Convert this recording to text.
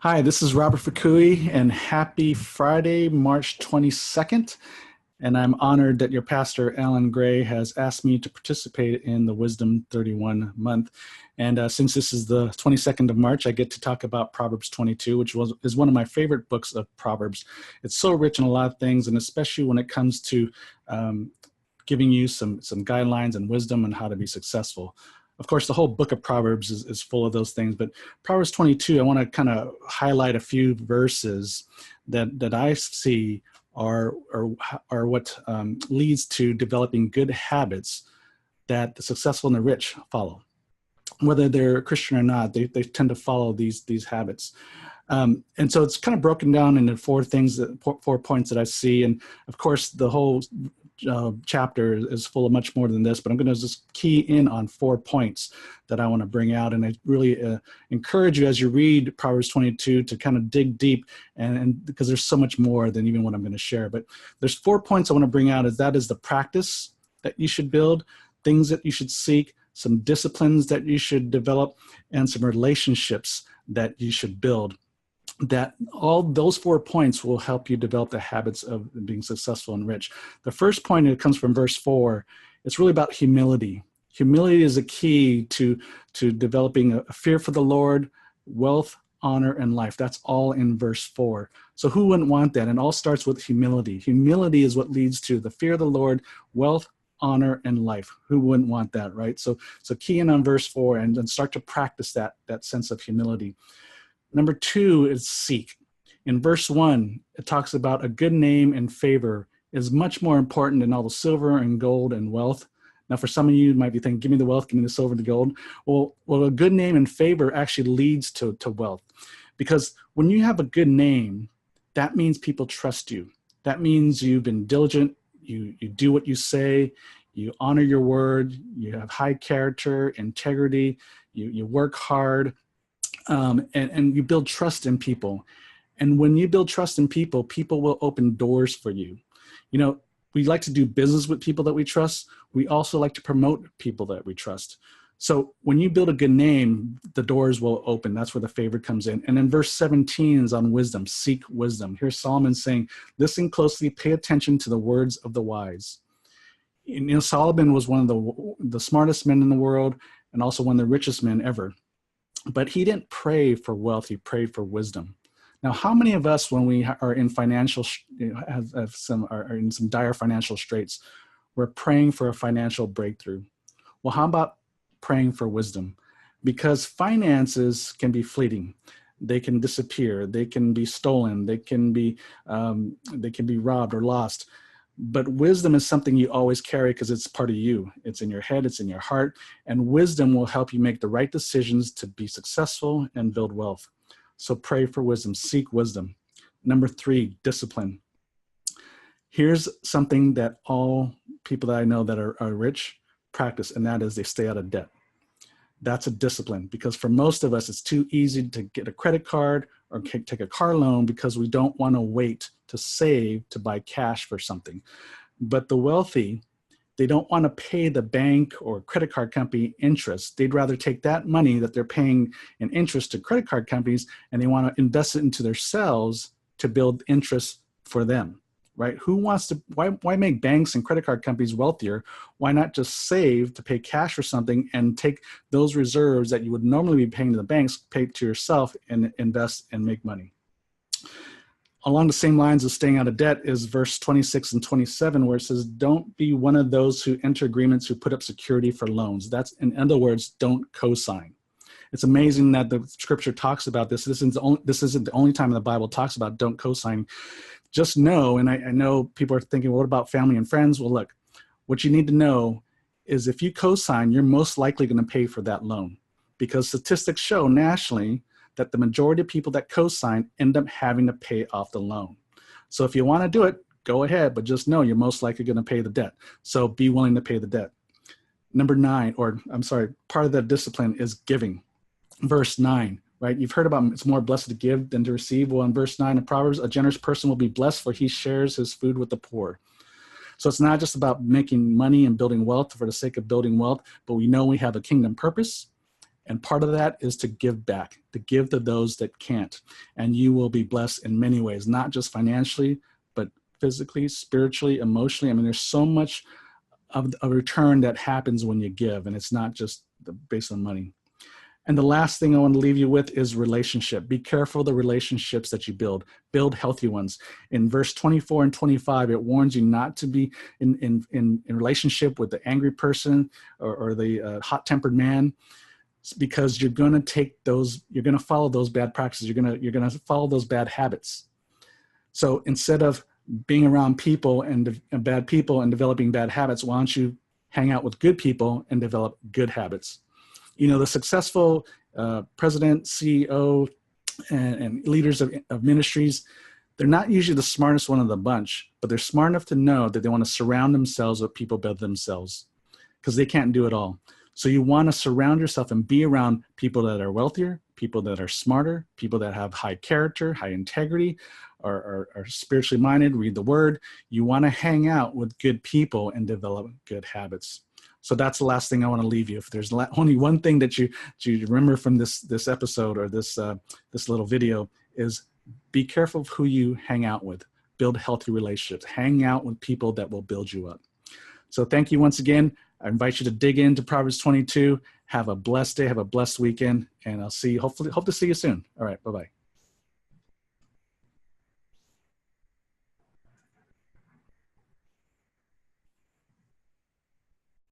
Hi, this is Robert Fukui, and happy Friday, March 22nd. And I'm honored that your pastor, Alan Gray, has asked me to participate in the Wisdom 31 month. And since this is the 22nd of March, I get to talk about Proverbs 22, which is one of my favorite books of Proverbs. It's so rich in a lot of things, and especially when it comes to giving you some guidelines and wisdom on how to be successful. Of course, the whole book of Proverbs is full of those things, but Proverbs 22, I want to kind of highlight a few verses that I see are what leads to developing good habits that the successful and the rich follow. Whether they're Christian or not, they tend to follow these habits. And so it's kind of broken down into four points that I see. And of course, the whole chapter is full of much more than this, but I'm going to just key in on 4 points that I want to bring out. And I really encourage you as you read Proverbs 22 to kind of dig deep, and because there's so much more than even what I'm going to share. But there's 4 points I want to bring out. That is the practice that you should build, things that you should seek, some disciplines that you should develop, and some relationships that you should build. That all those 4 points will help you develop the habits of being successful and rich. The first point, it comes from verse 4. It's really about humility. Humility is a key to developing a fear for the Lord, wealth, honor, and life. That's all in verse 4. So who wouldn't want that? And it all starts with humility. Humility is what leads to the fear of the Lord, wealth, honor, and life. Who wouldn't want that, right? So key in on verse 4 and then start to practice that sense of humility. Number 2 is seek. In verse 1, it talks about a good name and favor is much more important than all the silver and gold and wealth. Now, for some of you might be thinking, give me the wealth, give me the silver and the gold. Well, a good name and favor actually leads to wealth. Because when you have a good name, that means people trust you. That means you've been diligent, you do what you say, you honor your word, you have high character, integrity, you work hard. And you build trust in people. And when you build trust in people, people will open doors for you. You know, we like to do business with people that we trust. We also like to promote people that we trust. So when you build a good name, the doors will open. That's where the favor comes in. And then verse 17 is on wisdom. Seek wisdom. Here's Solomon saying, listen closely, pay attention to the words of the wise. You know, Solomon was one of the smartest men in the world and also one of the richest men ever. But he didn't pray for wealth, he prayed for wisdom. Now, how many of us, when we are in are in some dire financial straits, we're praying for a financial breakthrough? Well, how about praying for wisdom? Because finances can be fleeting. They can disappear, they can be stolen, they can be robbed or lost. But wisdom is something you always carry because it's part of you. It's in your head, it's in your heart, and wisdom will help you make the right decisions to be successful and build wealth. So pray for wisdom, seek wisdom. Number 3, discipline. Here's something that all people that I know that are rich practice, and that is they stay out of debt. That's a discipline, because for most of us, it's too easy to get a credit card or take a car loan because we don't want to wait to save to buy cash for something. But the wealthy, they don't want to pay the bank or credit card company interest. They'd rather take that money that they're paying in interest to credit card companies, and they want to invest it into themselves to build interest for them. Right? Who wants to, why make banks and credit card companies wealthier? Why not just save to pay cash for something and take those reserves that you would normally be paying to the banks, pay to yourself and invest and make money? Along the same lines of staying out of debt is verse 26 and 27, where it says, don't be one of those who enter agreements who put up security for loans. That's, in other words, don't co-sign. It's amazing that the scripture talks about this. This isn't the only time in the Bible talks about don't co-sign. Just know, and I know people are thinking, well, what about family and friends? Well, look, what you need to know is if you co-sign, you're most likely going to pay for that loan, because statistics show nationally that the majority of people that co-sign end up having to pay off the loan. So if you want to do it, go ahead, but just know you're most likely going to pay the debt. So be willing to pay the debt. Number 9, part of that discipline is giving. Verse 9. Right? You've heard about it's more blessed to give than to receive. Well, in verse 9 of Proverbs, a generous person will be blessed, for he shares his food with the poor. So it's not just about making money and building wealth for the sake of building wealth, but we know we have a kingdom purpose, And part of that is to give back, to give to those that can't. And you will be blessed in many ways, not just financially, but physically, spiritually, emotionally. I mean, there's so much of a return that happens when you give, and it's not just based on money. And the last thing I want to leave you with is relationship. Be careful of the relationships that you build. Build healthy ones. In verse 24 and 25, it warns you not to be in relationship with the angry person or the hot-tempered man, because you're going to take those, you're going to follow those bad practices. You're going to follow those bad habits. So instead of being around people and bad people and developing bad habits, why don't you hang out with good people and develop good habits? You know, the successful president, CEO, and leaders of ministries, they're not usually the smartest one of the bunch, but they're smart enough to know that they want to surround themselves with people better than themselves, because they can't do it all. So you want to surround yourself and be around people that are wealthier, people that are smarter, people that have high character, high integrity, are spiritually minded, read the word. You want to hang out with good people and develop good habits. So that's the last thing I want to leave you. If there's only one thing that you remember from this episode or this little video, is be careful of who you hang out with. Build healthy relationships. Hang out with people that will build you up. So thank you once again. I invite you to dig into Proverbs 22. Have a blessed day. Have a blessed weekend. And I'll see you, hope to see you soon. All right. Bye-bye.